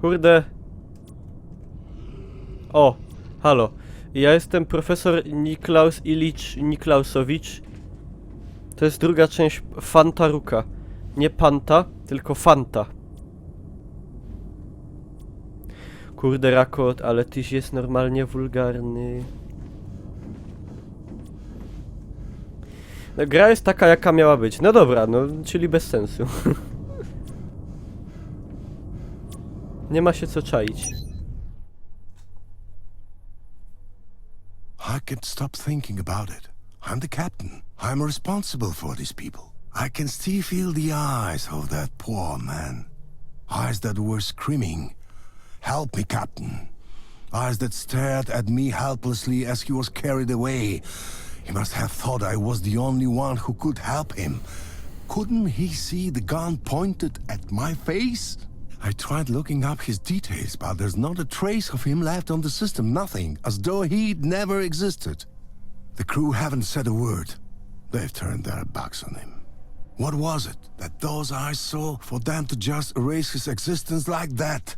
Kurde. O, halo. Ja jestem profesor Niklaus Ilicz Niklausowicz. To jest druga część Fantaruka. Nie Panta, tylko Fanta. Kurde, Rakot, ale tyś jest normalnie wulgarny. No, gra jest taka, jaka miała być. No dobra, no, czyli bez sensu. Nie ma się co czaić. I can't stop thinking about it. I'm the captain. I'm responsible for these people. I can still feel the eyes of that poor man. Eyes that were screaming, "Help me, Captain." Eyes that stared at me helplessly as he was carried away. He must have thought I was the only one who could help him. Couldn't he see the gun pointed at my face? I tried looking up his details, but there's not a trace of him left on the system, nothing, as though he'd never existed. The crew haven't said a word. They've turned their backs on him. What was it that those eyes saw for them to just erase his existence like that?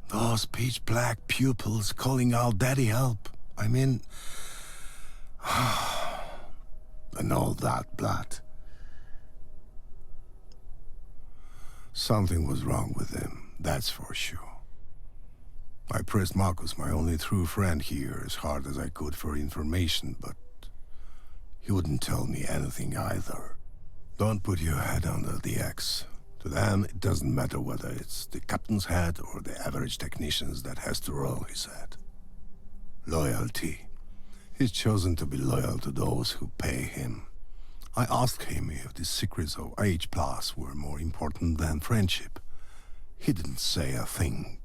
Those pitch-black pupils calling out "Daddy, help." I mean... and all that blood. Something was wrong with him, that's for sure. I pressed Marcus, my only true friend here, as hard as I could for information, but he wouldn't tell me anything either. Don't put your head under the axe. To them, it doesn't matter whether it's the captain's head or the average technician's that has to roll his head. Loyalty. He's chosen to be loyal to those who pay him. I asked him if the secrets of H+ were more important than friendship. He didn't say a thing.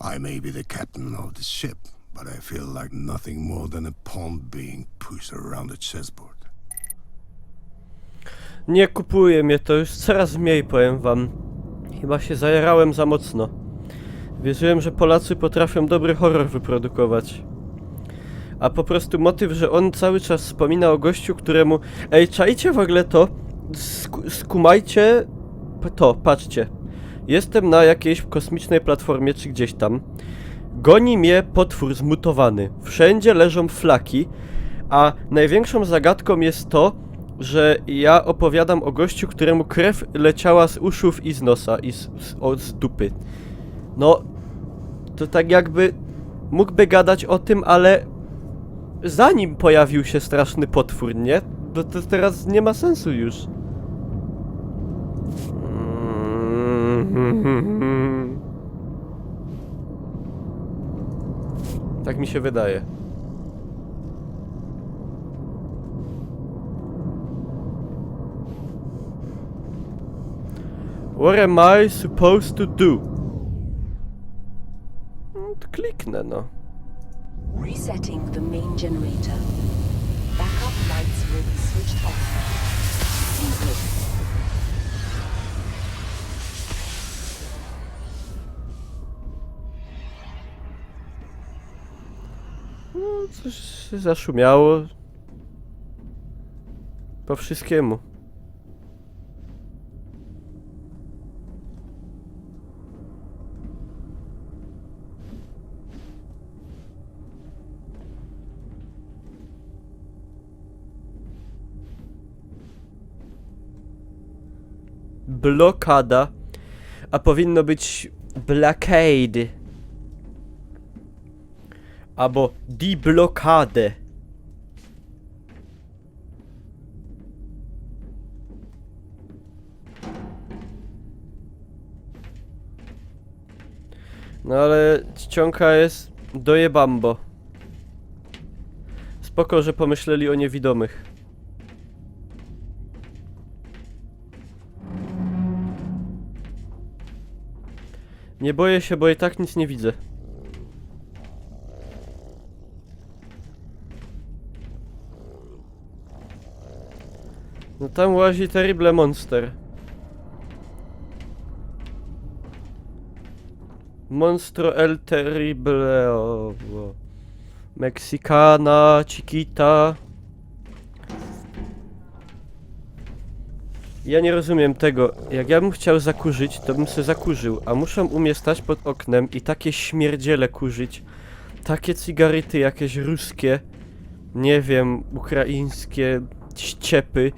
I may be the captain of this ship, but I feel like nothing more than a pawn being pushed around a chessboard. Nie kupuje mnie to już coraz mniej, powiem wam. Chyba się zajarałem za mocno. Wierzyłem, że Polacy potrafią dobry horror wyprodukować. A po prostu motyw, że on cały czas wspomina o gościu, któremu... Ej, czajcie w ogóle to? Skumajcie to, patrzcie. Jestem na jakiejś kosmicznej platformie, czy gdzieś tam. Goni mnie potwór zmutowany. Wszędzie leżą flaki. A największą zagadką jest to, że ja opowiadam o gościu, któremu krew leciała z uszów i z nosa i z dupy. No, to tak jakby mógłby gadać o tym, ale zanim pojawił się straszny potwór, nie? Bo to teraz nie ma sensu już. Tak mi się wydaje. What am I supposed to do? No, to kliknę, no. Resetting the main generator. Backup lights will be switched off. Input. No, coś się zaszumiało. Po wszystkiemu. Blokada, a powinno być blockade albo deblokade. No ale czcionka jest dojebambo. Spoko, że pomyśleli o niewidomych. Nie boję się, bo i tak nic nie widzę. No tam łazi terrible monster. Monstro el terrible. Mexicana, chiquita. Ja nie rozumiem tego. Jak ja bym chciał zakurzyć, to bym se zakurzył, a muszą u mnie stać pod oknem i takie śmierdziele kurzyć. Takie cygaryty jakieś ruskie, nie wiem, ukraińskie ściepy.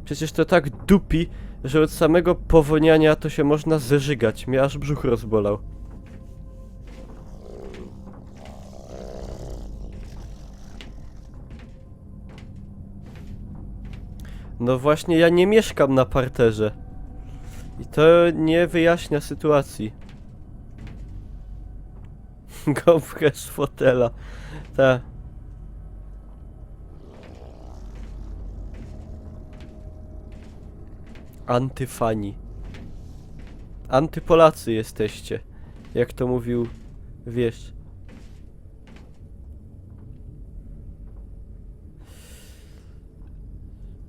Przecież to tak dupi, że od samego powoniania to się można zeżygać. Mnie aż brzuch rozbolał. No właśnie, ja nie mieszkam na parterze. I to nie wyjaśnia sytuacji. Gąbkę z fotela. Ta. Antyfani. Antypolacy jesteście. Jak to mówił, wiesz.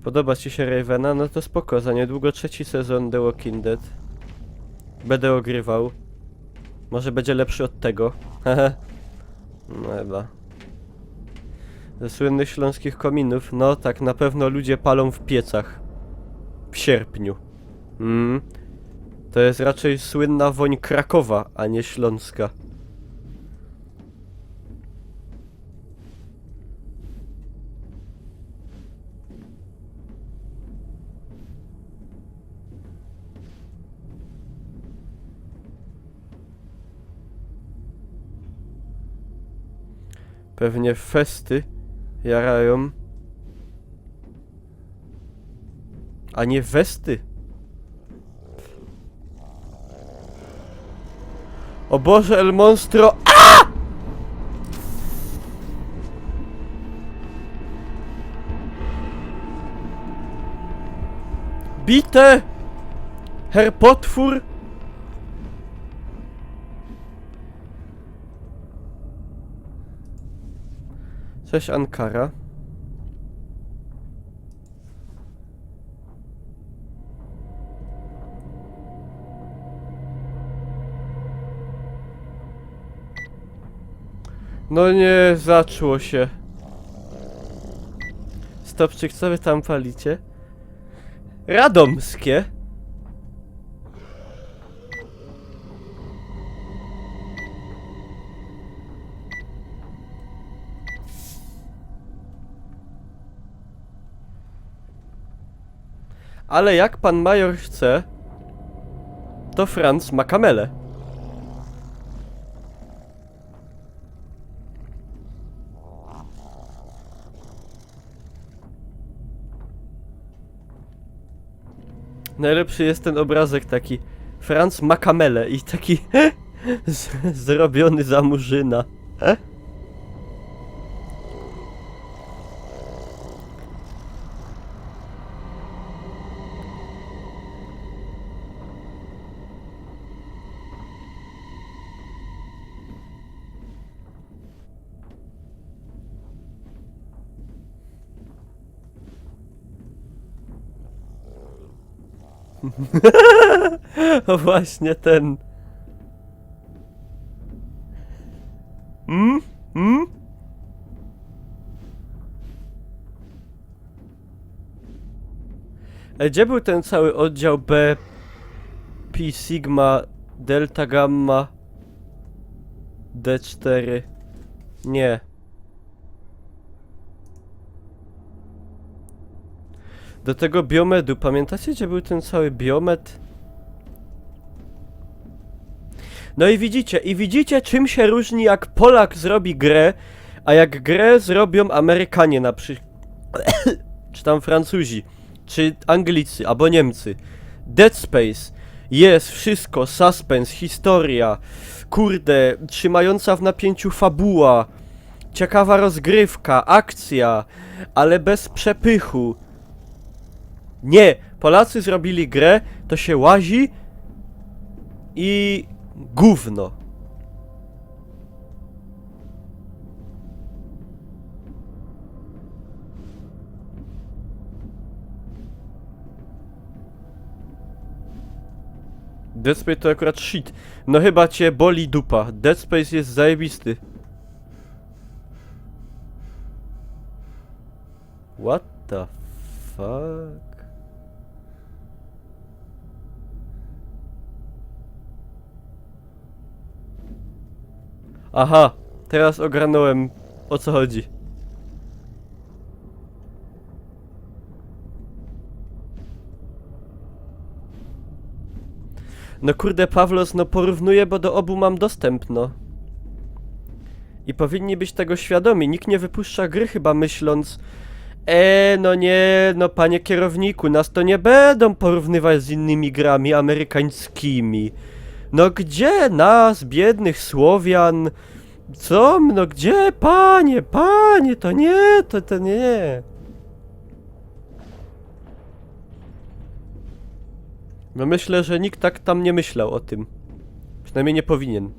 Podoba ci się Ravena? No to spoko, za niedługo 3. sezon The Walking Dead. Będę ogrywał. Może będzie lepszy od tego. Hehe. No chyba. Ze słynnych śląskich kominów, no tak, na pewno ludzie palą w piecach. W sierpniu. To jest raczej słynna woń Krakowa, a nie Śląska. Pewnie festy jarają. A nie westy. O Boże, El Monstro! A! Bite! Herr Potwór! Cześć Ankara. No nie, zaczło się. Stopczyk, co wy tam palicie? Radomskie. Ale jak pan major chce, to Franz ma kamelę. Najlepszy jest ten obrazek taki. Franz ma kamelę i taki zrobiony za murzyna. O właśnie ten. Gdzie był ten cały oddział B, Pi Sigma, Delta Gamma, D4? Nie. Do tego biomedu, pamiętacie, gdzie był ten cały biomed? No i widzicie czym się różni, jak Polak zrobi grę, a jak grę zrobią Amerykanie na przykład. Czy tam Francuzi, czy Anglicy, albo Niemcy. Dead Space. Jest wszystko, suspense, historia, kurde, trzymająca w napięciu fabuła, ciekawa rozgrywka, akcja, ale bez przepychu. Nie, Polacy zrobili grę, to się łazi i gówno. Dead Space to akurat shit. No chyba cię boli dupa. Dead Space jest zajebisty. What the fuck? Aha, teraz ogarnąłem, o co chodzi. No kurde, Pawlos, no porównuję, bo do obu mam dostęp, no. I powinni być tego świadomi. Nikt nie wypuszcza gry chyba myśląc, no nie, no panie kierowniku, nas to nie będą porównywać z innymi grami amerykańskimi. No gdzie nas, biednych Słowian? Co? No gdzie? Panie, to nie, to nie. No myślę, że nikt tak tam nie myślał o tym. Przynajmniej nie powinien.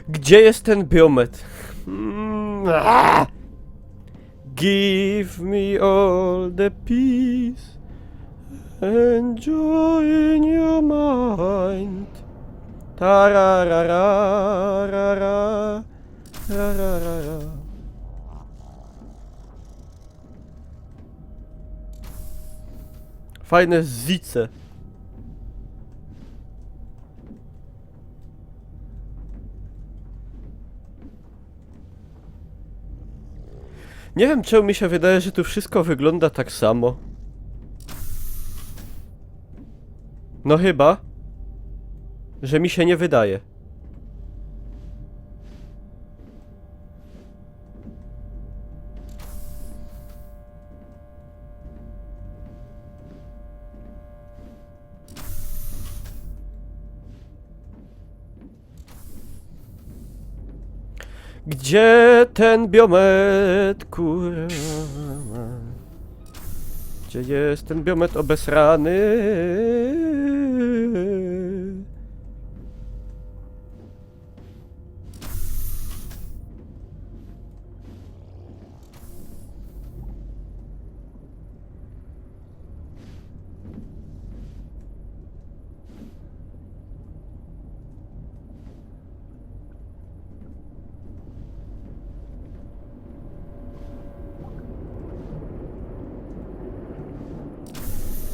Gdzie jest ten biomet? Give me all the peace and joy in your mind. Tararararara, rararara. Fajne zice. Nie wiem, czemu mi się wydaje, że tu wszystko wygląda tak samo. No chyba, że mi się nie wydaje. Gdzie ten biomet, kurwa? Gdzie jest ten biomet obesrany?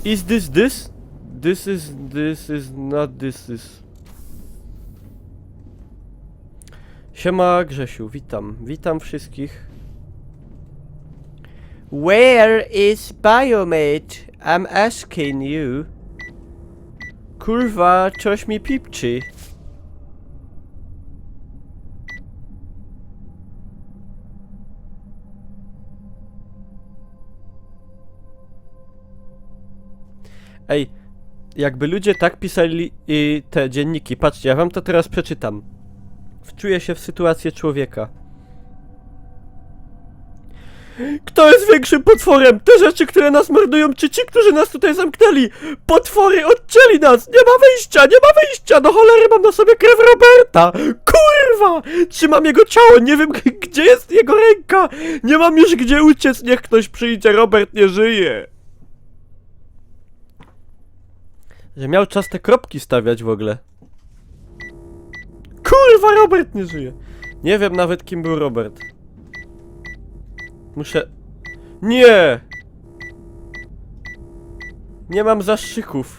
Is this this? This is not this is. Siema Grzesiu, witam wszystkich. Where is Biomet? I'm asking you. Kurwa, coś mi pipczy. Ej, jakby ludzie tak pisali te dzienniki, patrzcie, ja wam to teraz przeczytam. Wczuję się w sytuację człowieka. Kto jest większym potworem? Te rzeczy, które nas mordują, czy ci, którzy nas tutaj zamknęli? Potwory odcięli nas! Nie ma wyjścia! Do cholery mam na sobie krew Roberta! Kurwa! Trzymam jego ciało, nie wiem gdzie jest jego ręka! Nie mam już gdzie uciec, niech ktoś przyjdzie, Robert nie żyje! Że miał czas te kropki stawiać w ogóle. Kurwa, Robert nie żyje. Nie wiem nawet kim był Robert. Muszę... Nie! Nie mam zastrzyków.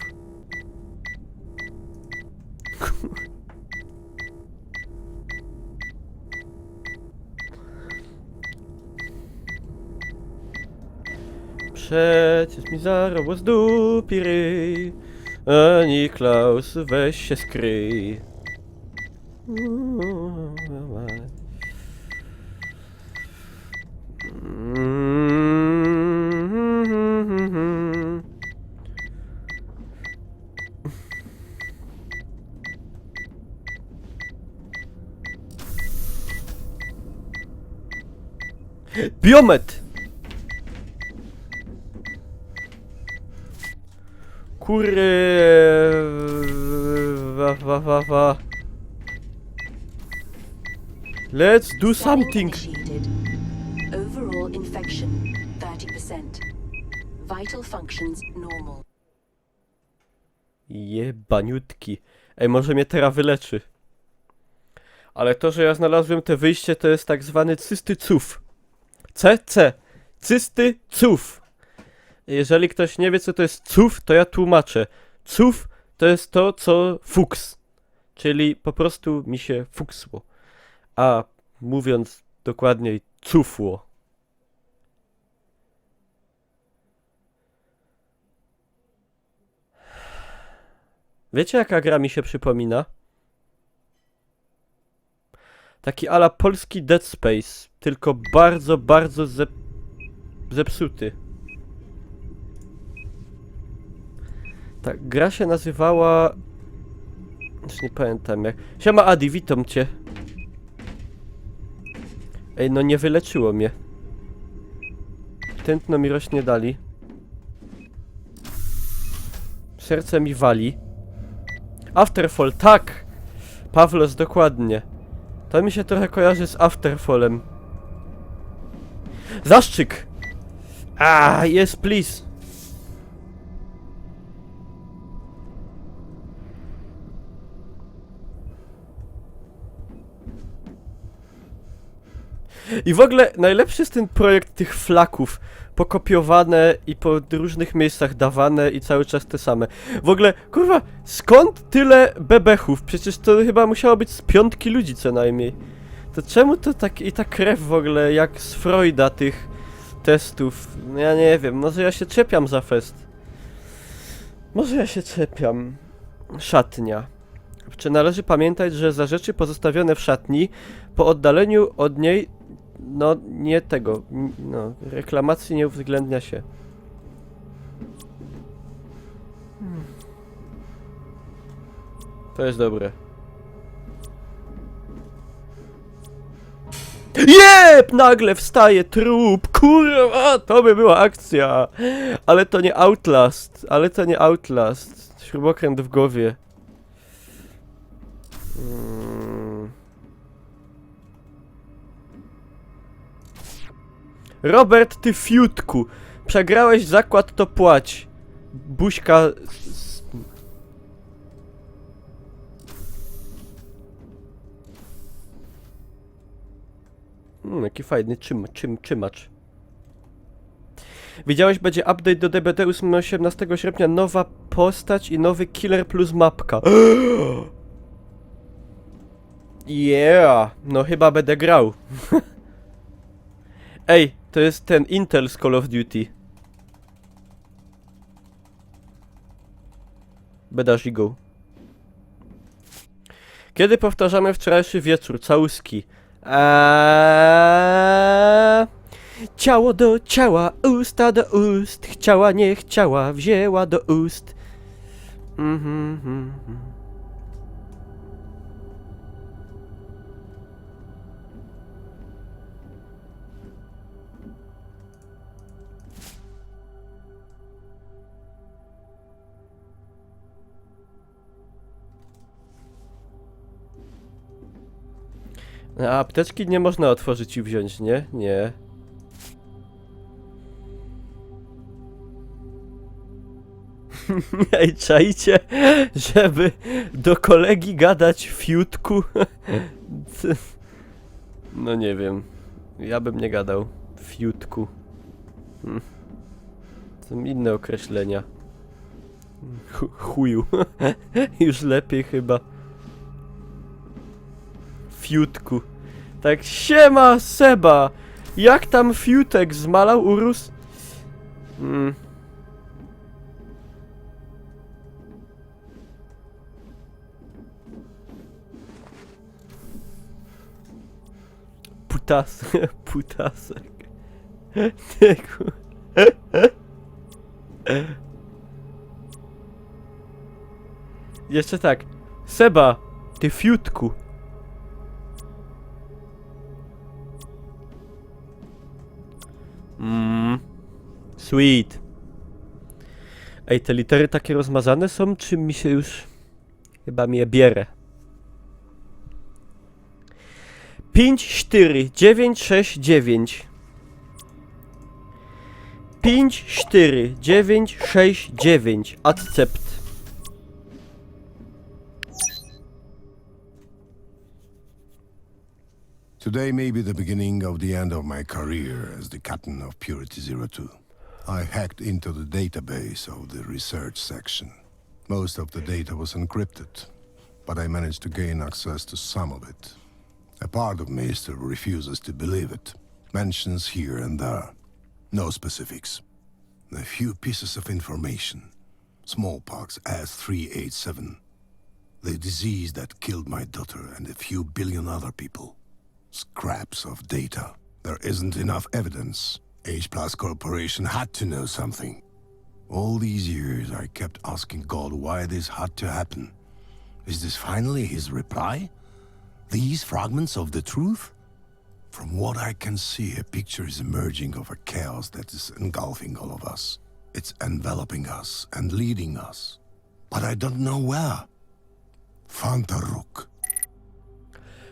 Przecież mi zarobło z dupi ryj. A Niklaus, weź się skryj. Biomet! Kurwa. Let's do something! Initiated. Overall infection 30%. Vital functions normal. Jebaniutki. Ej, może mnie teraz wyleczy. Ale to, że ja znalazłem te wyjście, to jest tak zwany cysty cuf. CC. Cysty cuf. Jeżeli ktoś nie wie, co to jest cuf, to ja tłumaczę. Cuf to jest to, co fuks. Czyli po prostu mi się fuksło. A mówiąc dokładniej, cufło. Wiecie, jaka gra mi się przypomina? Taki ala polski Dead Space, tylko bardzo zepsuty. Ta gra się nazywała... Już nie pamiętam jak... Siema Adi, witam cię. Ej, no nie wyleczyło mnie. Tętno mi rośnie dali. Serce mi wali. Afterfall, tak! Pawlos, dokładnie. To mi się trochę kojarzy z Afterfallem. Zaszczyk! Yes, please! I w ogóle najlepszy jest ten projekt tych flaków. Pokopiowane i po różnych miejscach dawane i cały czas te same. W ogóle, kurwa, skąd tyle bebechów? Przecież to chyba musiało być z 5 ludzi co najmniej. To czemu to tak i ta krew w ogóle jak z Freuda tych testów? No ja nie wiem, może ja się czepiam za fest. Może ja się czepiam. Szatnia. Czy należy pamiętać, że za rzeczy pozostawione w szatni po oddaleniu od niej, no nie tego, no reklamacji nie uwzględnia się. To jest dobre. Jeb! Nagle wstaje trup! Kurwa! To by była akcja! Ale to nie Outlast. Ale to nie Outlast. Śrubokręt w głowie. Robert, ty fiutku! Przegrałeś zakład, to płać. Buźka... Jaki fajny czymacz. Widziałeś, będzie update do DBD 18 sierpnia, nowa postać i nowy killer plus mapka. Yeah! No chyba będę grał. Ej, to jest ten Intel z Call of Duty. Bedażigo. Kiedy powtarzamy wczorajszy wieczór? Całuski. Ciało do ciała, usta do ust. Chciała, nie chciała, wzięła do ust. A apteczki nie można otworzyć i wziąć, nie? Nie. Ej, czajcie, żeby do kolegi gadać fiutku? No nie wiem. Ja bym nie gadał fiutku. Są inne określenia. Chuju. Już lepiej chyba. Fiutku. Tak, siema Seba! Jak tam fiutek zmalał, urósł? Putasek. Tyku. Jeszcze tak. Seba, ty fiutku. Sweet. Ej, te litery takie rozmazane są, czy mi się już... Chyba mi je bierę. 54969. 54969. Accept. Today may be the beginning of the end of my career as the captain of Purity 02. I hacked into the database of the research section. Most of the data was encrypted, but I managed to gain access to some of it. A part of me still refuses to believe it. Mentions here and there. No specifics. A few pieces of information. Smallpox S387. The disease that killed my daughter and a few billion other people. Scraps of data. There isn't enough evidence. H Plus Corporation had to know something. All these years I kept asking God why this had to happen. Is this finally his reply? These fragments of the truth? From what I can see, a picture is emerging of a chaos that is engulfing all of us. It's enveloping us and leading us. But I don't know where. Fantaruk.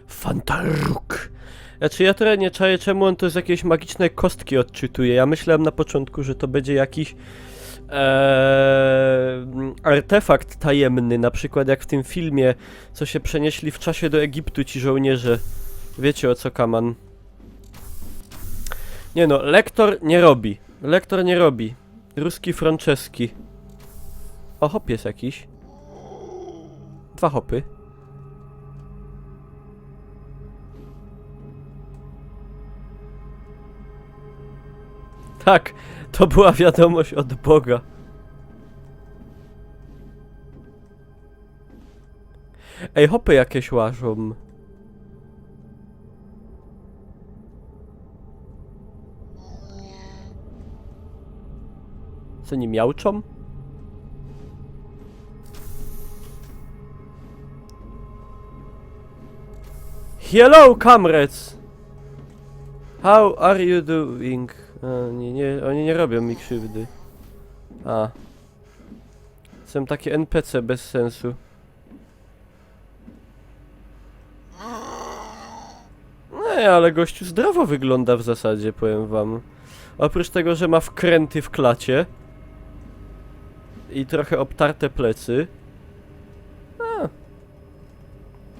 Fantaruk. Znaczy ja trochę nie czaję, czemu on to z jakiejś magicznej kostki odczytuje. Ja myślałem na początku, że to będzie jakiś artefakt tajemny, na przykład jak w tym filmie, co się przenieśli w czasie do Egiptu ci żołnierze. Wiecie o co kaman. Nie no, lektor nie robi. Lektor nie robi. Ruski Franceski. O, hop jest jakiś. 2 hopy. Tak, to była wiadomość od Boga. Ej, hopy jakieś łażą. Co, nie miauczą? Hello, comrades! How are you doing? Oni nie robią mi krzywdy. A. Są takie NPC bez sensu. Ale gościu zdrowo wygląda w zasadzie, powiem wam. Oprócz tego, że ma wkręty w klacie i trochę obtarte plecy.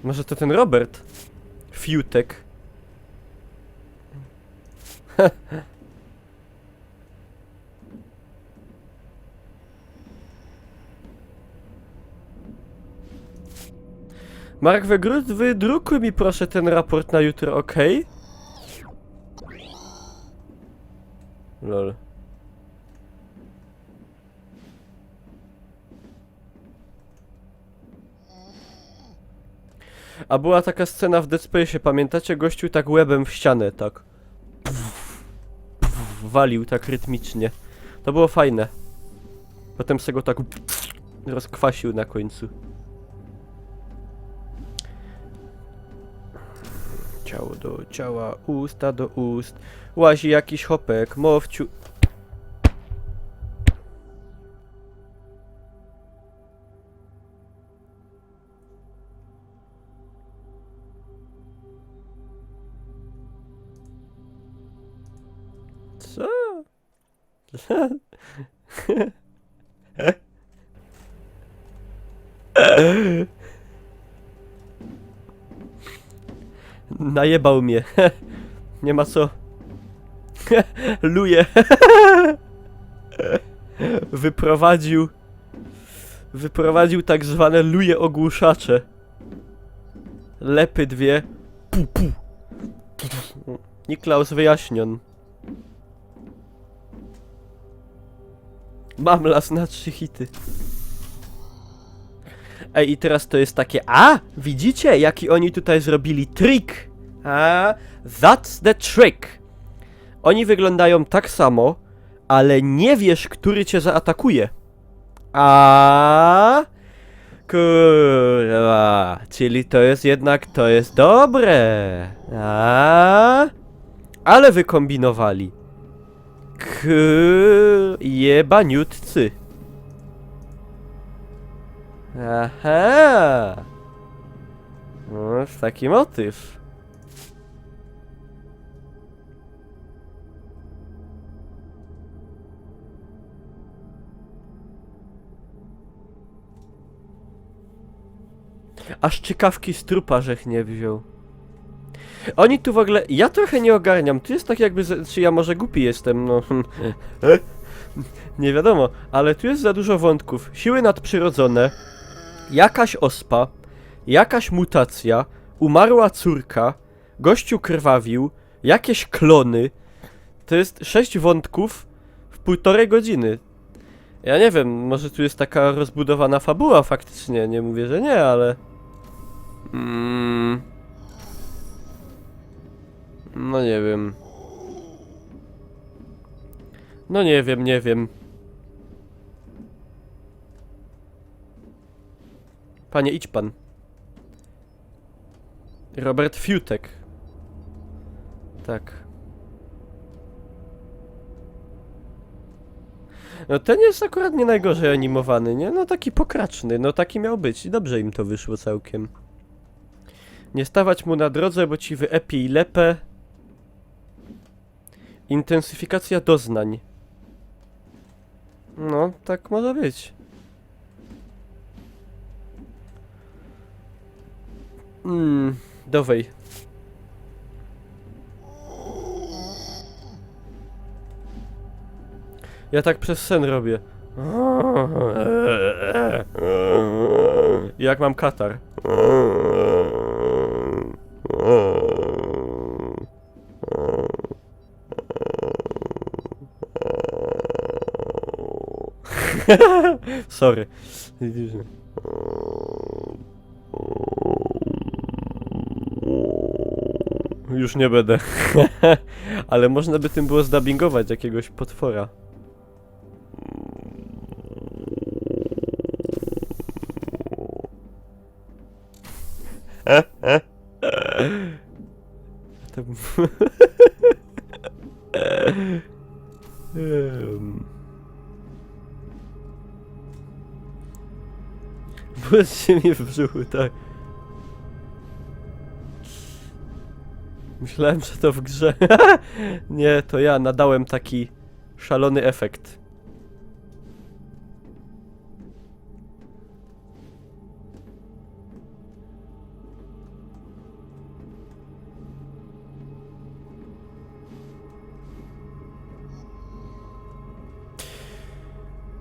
Może to ten Robert? Fiutek. Mark, wydrukuj mi proszę ten raport na jutro, okej? Lol. A była taka scena w Dead Space, pamiętacie? Gościu tak łebem w ścianę, tak. Walił tak rytmicznie. To było fajne. Potem se go tak rozkwasił na końcu. Ciało do ciała, usta do ust. Łazi jakiś hopek, mowciu. Co? Najebał mnie. Nie ma co. Luje. Wyprowadził tak zwane luje ogłuszacze. Lepy 2. Pu, pu. Niklaus wyjaśnion. Mam las na 3 hity. Ej, i teraz to jest takie, widzicie, jaki oni tutaj zrobili trik? That's the trick. Oni wyglądają tak samo, ale nie wiesz, który cię zaatakuje. Kurwa, czyli to jest jednak, to jest dobre. Ale wykombinowali. Jebaniutcy. Aha. No, jest taki motyw. Aż ciekawki z trupa żech nie wziął. Oni tu w ogóle... Ja trochę nie ogarniam. Tu jest tak jakby... Czy ja może głupi jestem, no... Nie wiadomo, ale tu jest za dużo wątków. Siły nadprzyrodzone, jakaś ospa, jakaś mutacja, umarła córka, gościu krwawił, jakieś klony. To jest 6 wątków w 1,5 godziny. Ja nie wiem, może tu jest taka rozbudowana fabuła faktycznie, nie mówię, że nie, ale... No nie wiem. No nie wiem, nie wiem. Panie, idź pan. Robert Fiutek. Tak. No ten jest akurat nie najgorzej animowany, nie? No taki pokraczny, no taki miał być i dobrze im to wyszło całkiem. Nie stawać mu na drodze, bo ci wyepie i lepę. Intensyfikacja doznań. No, tak może być. Dowej. Ja tak przez sen robię. Jak mam katar. Sorry. Już nie będę. Ale można by tym było zdubbingować jakiegoś potwora. To... Błyszczy mi w brzuchu, tak. Myślałem, że to w grze. Nie, to ja nadałem taki szalony efekt.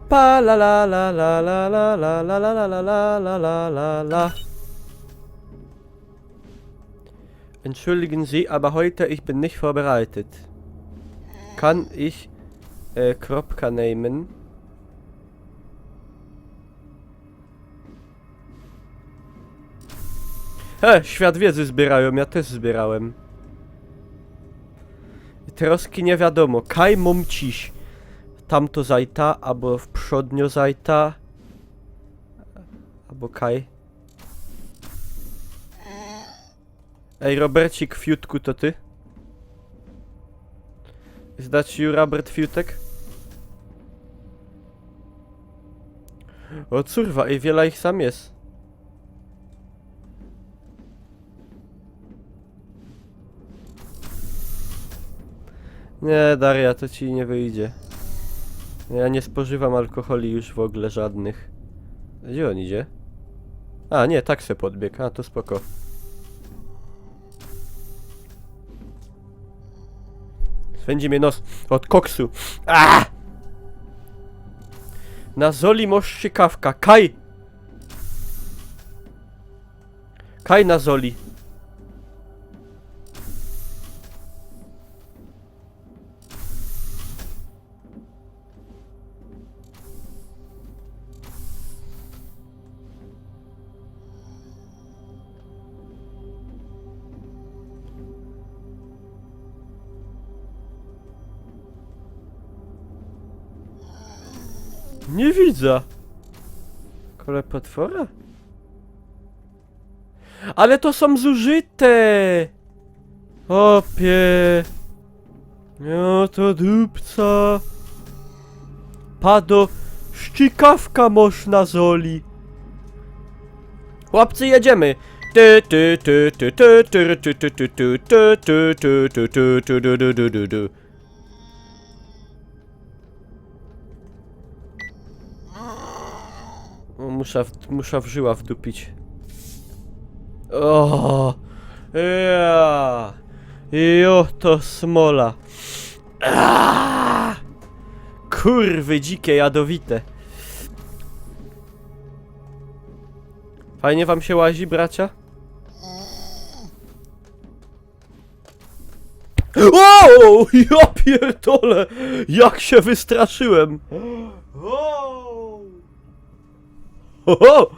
Pa la la la la la la la la la la la la la la la la. Entschuldigen Sie, aber heute ich bin nicht vorbereitet. Kann ich Kropka nehmen? Świat wiedzy zbierają, ja też zbierałem. Troski nie wiadomo. Kaj mum ciś. Tamto zajta, albo w przodnio zajta. Albo kaj. Ej, Robercik Fiutku, to ty? Is that you, Robert Fiutek? O curwa, ej, wiele ich sam jest. Nie, Daria, to ci nie wyjdzie. Ja nie spożywam alkoholi już w ogóle żadnych. Gdzie on idzie? A, nie, tak se podbiegł, a to spoko. Swędzi mnie nos od koksu. A! Na zoli mości kawka. Kaj! Kaj na zoli. Nie widzę. Kole potwora? Ale to są zużyte! Opie! No to dupca. Pado, ścikawka można zoli. Chłopcy, jedziemy. Muszę w żyła wdupić. O, ja. Jo, to smola. Aaaa! Kurwy dzikie, jadowite. Fajnie wam się łazi, bracia? O! Ja pierdolę! Jak się wystraszyłem! O! Ho!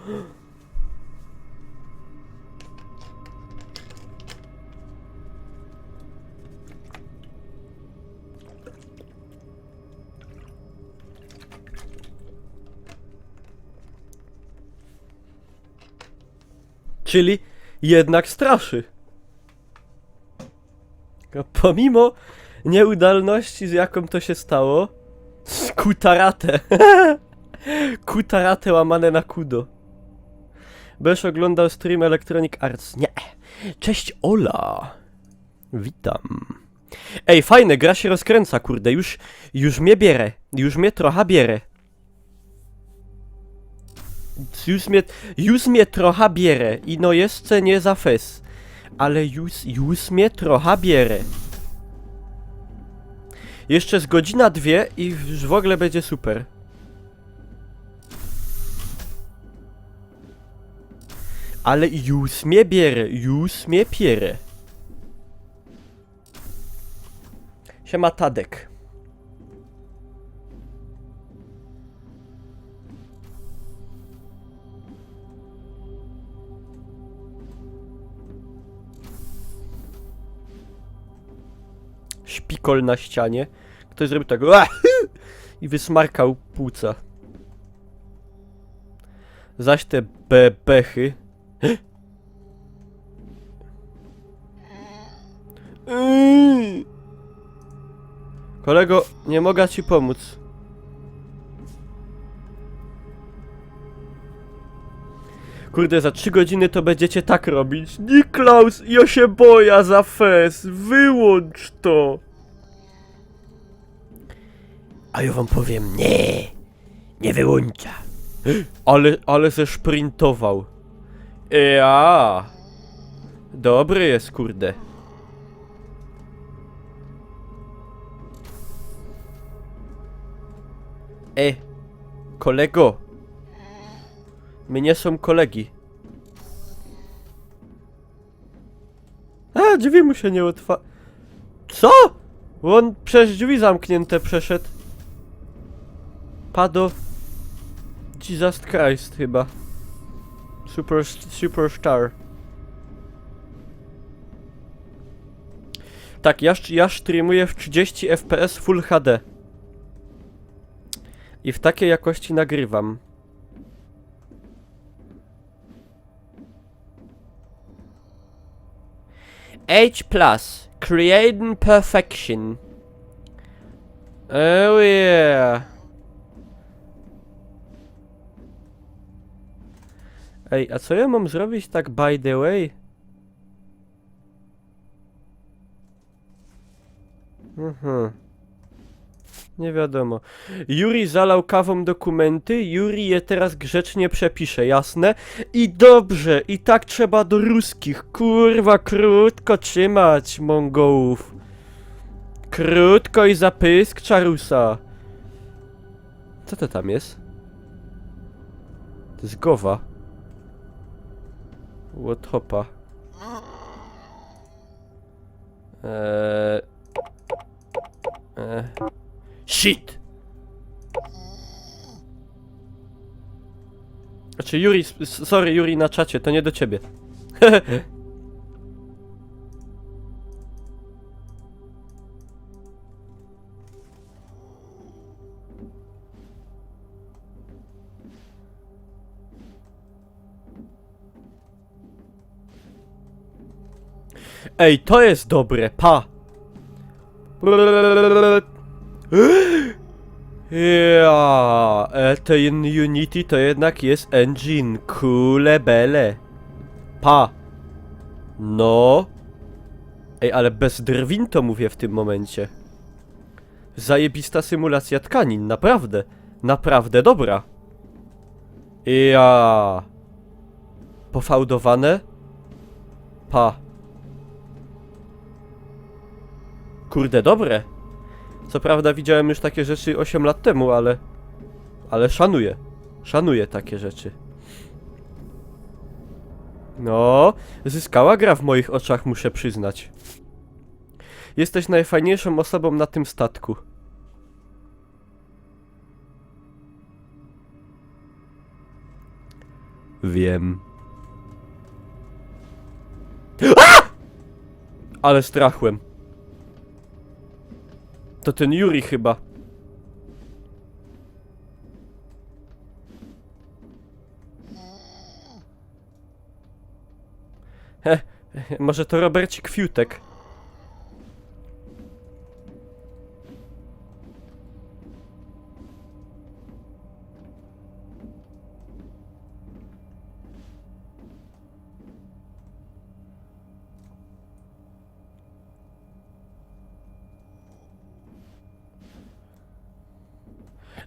Czyli jednak straszy. Pomimo nieudolności, z jaką to się stało, skutaratę. Kutaratę łamane na kudo. Będziesz oglądał stream Electronic Arts. Nie. Cześć Ola. Witam. Ej, fajne, gra się rozkręca, kurde. Już mnie bierę. Już mnie trochę bierę. Już mnie trochę bierę. I no jeszcze nie za fes. Ale już mnie trochę bierę. Jeszcze z godzina 2 i już w ogóle będzie super. Ale już mnie bierę, już mnie pierę. Siema Tadek. Szpikol na ścianie. Ktoś zrobił tego i wysmarkał płuca. Zaś te bebechy. Kolego, nie mogę ci pomóc. Kurde, za 3 godziny to będziecie tak robić. Niklaus, ja się boję za fes. Wyłącz to. A ja wam powiem, nie wyłącza. Ale zeszprintował. Ja. Dobry jest, kurde. Kolego. My nie są kolegi. A, drzwi mu się nie otwa... Co? On przez drzwi zamknięte przeszedł. Pado... Jesus Christ chyba. Superstar. Tak, ja streamuję w 30 fps Full HD. I w takiej jakości nagrywam. H+, creating perfection. Oh yeah. Ej, a co ja mam zrobić tak by the way? Nie wiadomo. Yuri zalał kawą dokumenty, Yuri je teraz grzecznie przepisze, jasne? I dobrze, i tak trzeba do ruskich, kurwa, krótko trzymać, Mongołów. Krótko i zapysk czarusa. Co to tam jest? To jest gowa. Łothopa. Shit! Znaczy Yuri, sorry Yuri na czacie, to nie do ciebie. Ej, to jest dobre, pa! Ja, ten Unity to jednak jest engine. Kule bele. Pa. No. Ej, ale bez drwin to mówię w tym momencie. Zajebista symulacja tkanin, naprawdę. Naprawdę dobra. Ja. Pofałdowane? Pa. Kurde, dobre. Co prawda widziałem już takie rzeczy 8 lat temu, ale... Ale szanuję. Szanuję takie rzeczy. No, zyskała gra w moich oczach, muszę przyznać. Jesteś najfajniejszą osobą na tym statku. Wiem. Ale strachłem. To ten Yuri chyba. Może to Robercik Fiutek.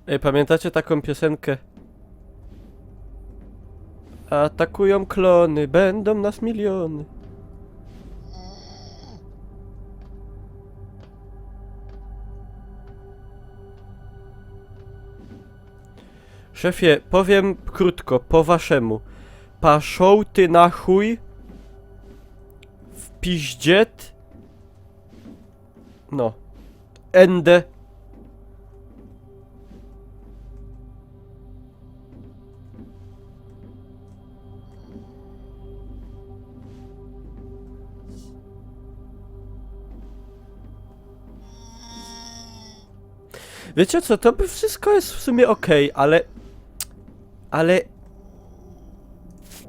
Ej, pamiętacie taką piosenkę? Atakują klony, będą nas miliony. Szefie, powiem krótko, po waszemu. Paszą ty na chuj w piździet. No. Ende. Wiecie co, to by wszystko jest w sumie okej, ale... Ale...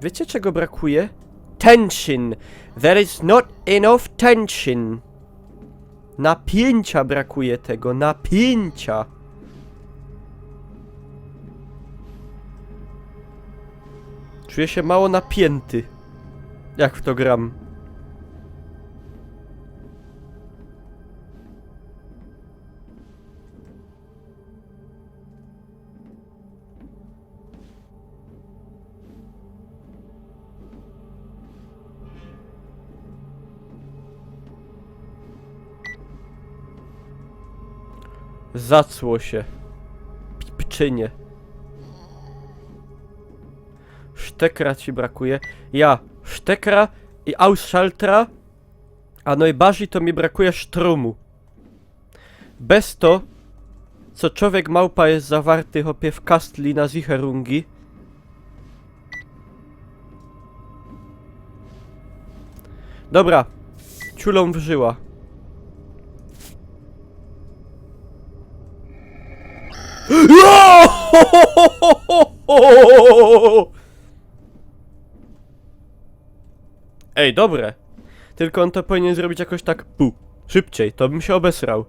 Wiecie czego brakuje? Tension! There is not enough tension! Napięcia brakuje tego, napięcia! Czuję się mało napięty. Jak w to gram. Zacło się. Pipczynie. Sztekra ci brakuje. Ja, sztekra i Ausschaltra, a najbardziej to mi brakuje sztrumu. Bez to, co człowiek małpa jest zawarty hopie w kastli na Zicherungi. Dobra, ciulą w żyła. Ej, dobre. Tylko on to powinien zrobić jakoś tak szybciej, to bym się obesrał.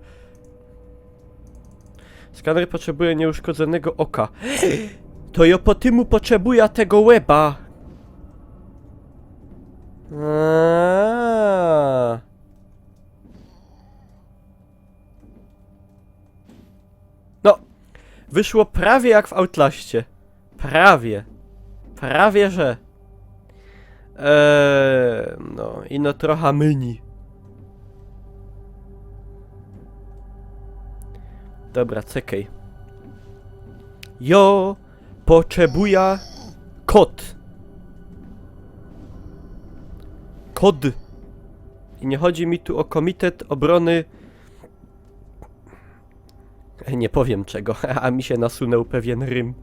Skaner potrzebuje nieuszkodzonego oka. To ja po tymu potrzebuję tego łeba. No, wyszło prawie jak w Outlaście. Prawie. Prawie, że. No, i no trochę myni. Dobra, czekaj. Jo, potrzebuję kod. Kod. I nie chodzi mi tu o Komitet Obrony... Nie powiem czego, a mi się nasunął pewien rym.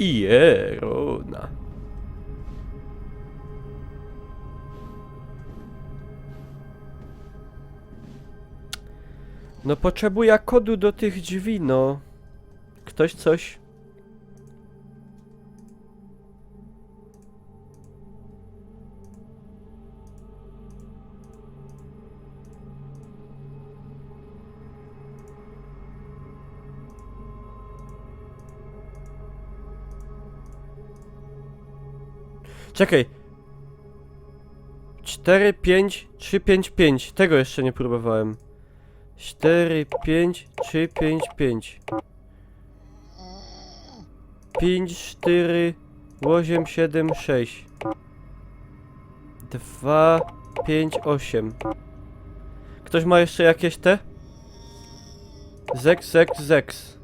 Ierona. No potrzebuję kodu do tych drzwi, no. Ktoś coś? Czekaj. 4, 5, 3, 5, 5. Tego jeszcze nie próbowałem. 4, 5, 3, 5, 5. 5, 4, 8, 7, 6. 2, 5, 8. Ktoś ma jeszcze jakieś te? Zeks.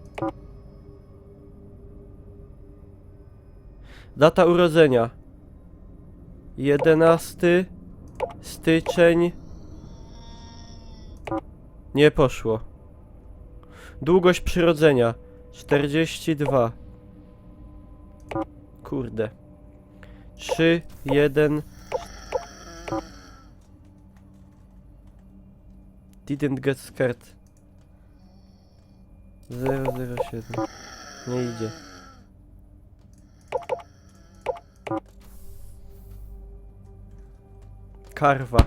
Data urodzenia. 11 styczeń. Nie poszło. Długość przyrodzenia 42. Kurde. 3, 1. Didn't get scared. 007. Nie idzie. Karwa.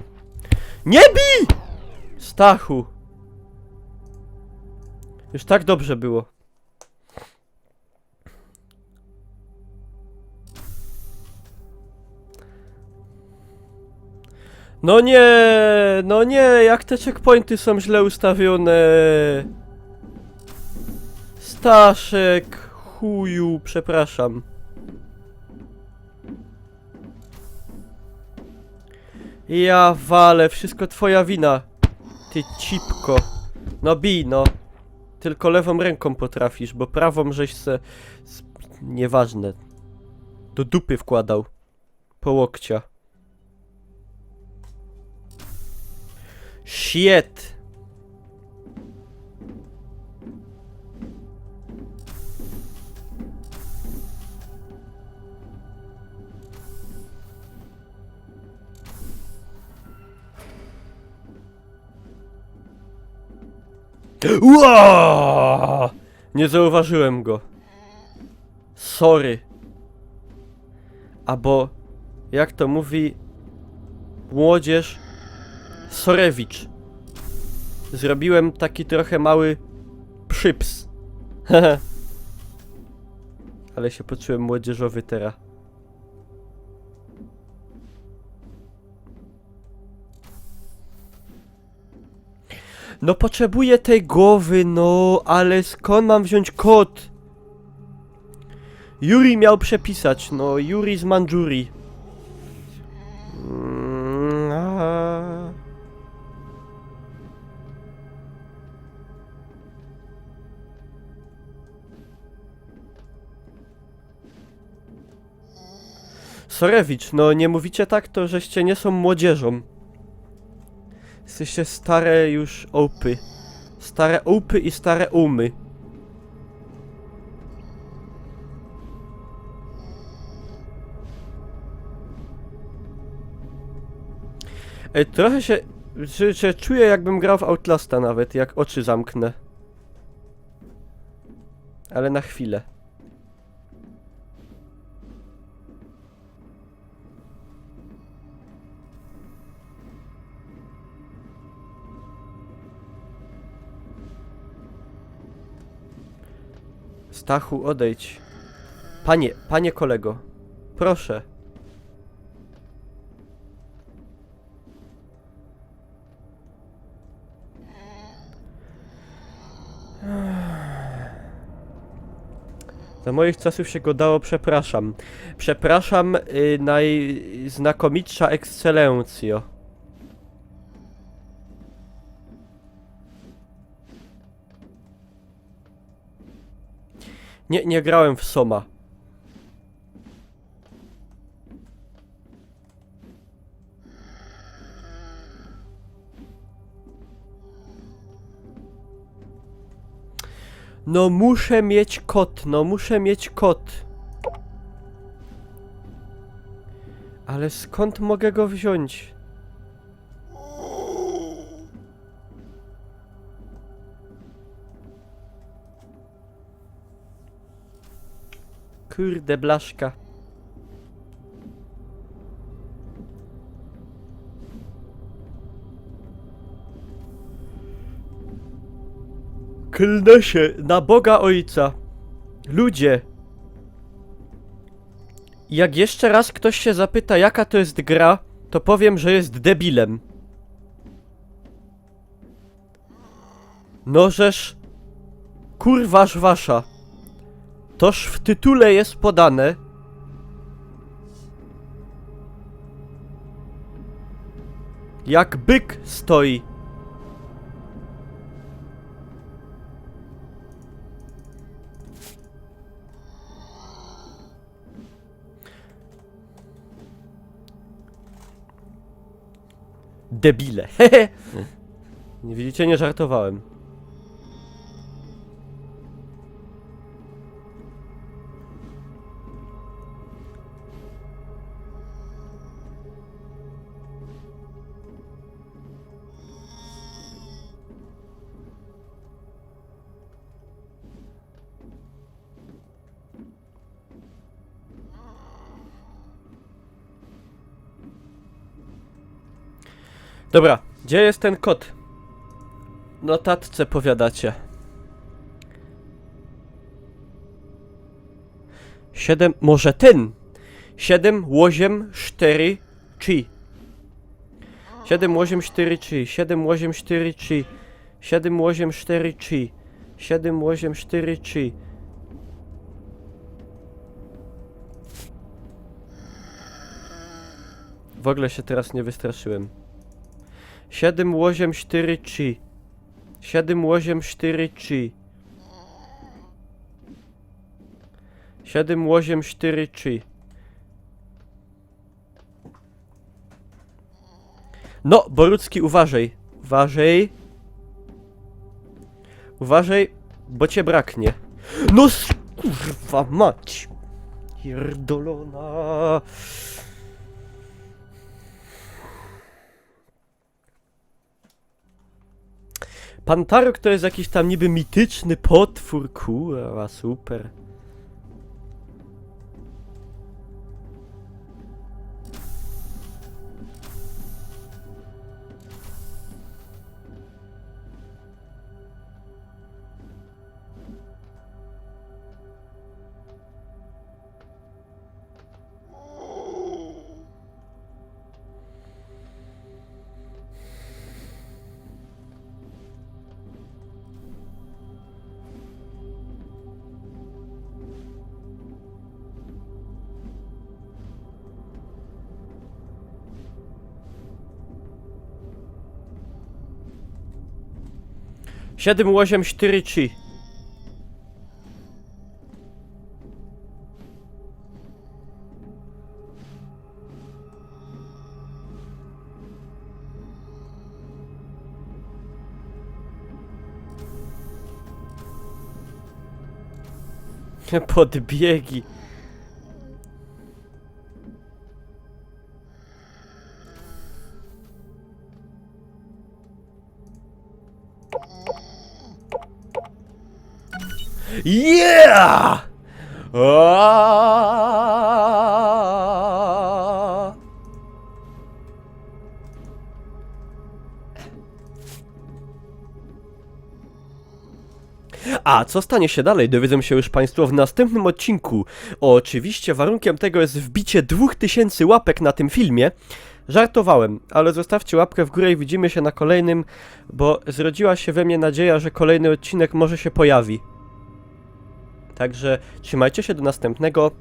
Nie bij! Stachu. Już tak dobrze było. No nie, jak te checkpointy są źle ustawione. Staszek, chuju, przepraszam. Ja walę, wszystko twoja wina. Ty cipko. No bij, no. Tylko lewą ręką potrafisz, bo prawą żeś se... Nieważne. Do dupy wkładał. Po łokcia. Shit. Uaa! Nie zauważyłem go. Sorry. Albo jak to mówi młodzież, Sorewicz. Zrobiłem taki trochę mały przyps. Ale się poczułem młodzieżowy teraz. No potrzebuję tej głowy, no, ale skąd mam wziąć kod? Yuri miał przepisać, no, Yuri z Mandżurii. Sorewicz, no nie mówicie tak, to żeście nie są młodzieżą. Jesteście stare już opy. Stare opy i stare umy. Ej, trochę się... że czuję, jakbym grał w Outlasta nawet, jak oczy zamknę. Ale na chwilę. Stachu, odejdź. Panie kolego. Proszę. Za moich czasów się go dało, przepraszam. Przepraszam, najznakomitsza ekscelencjo. Nie grałem w Soma. No muszę mieć kod, no muszę mieć kod. Ale skąd mogę go wziąć? Kurde blaszka. Klnę się na Boga Ojca. Ludzie. Jak jeszcze raz ktoś się zapyta, jaka to jest gra, to powiem, że jest debilem. Nożeż... Kurważ wasza. Toż w tytule jest podane... Jak byk stoi. Debile. Hehe. Nie widzicie, nie żartowałem. Dobra, gdzie jest ten kod? Notatce powiadacie. 7, może ten? 7, 8, 4, 3. 7, 8, 4, 3. 7, 8, 4, 3. 7, 8, 4, 3. 7, 8, 4, 3. W ogóle się teraz nie wystraszyłem. 7, 8, 4, 3. 7, 8, 4, 3. 7, 8, 4, 3. No, Borucki, uważaj. Uważaj. Uważaj, bo cię braknie. No, kurwa mać. Pierdolona. Pan Tarok to jest jakiś tam niby mityczny potwór, kurwa, super. Siedem, 8, 4, 3. Podbiegi. Yeah! Aaaa! A co stanie się dalej, dowiedzą się już Państwo w następnym odcinku. Oczywiście warunkiem tego jest wbicie 2000 łapek na tym filmie. Żartowałem, ale zostawcie łapkę w górę i widzimy się na kolejnym, bo zrodziła się we mnie nadzieja, że kolejny odcinek może się pojawi. Także trzymajcie się do następnego.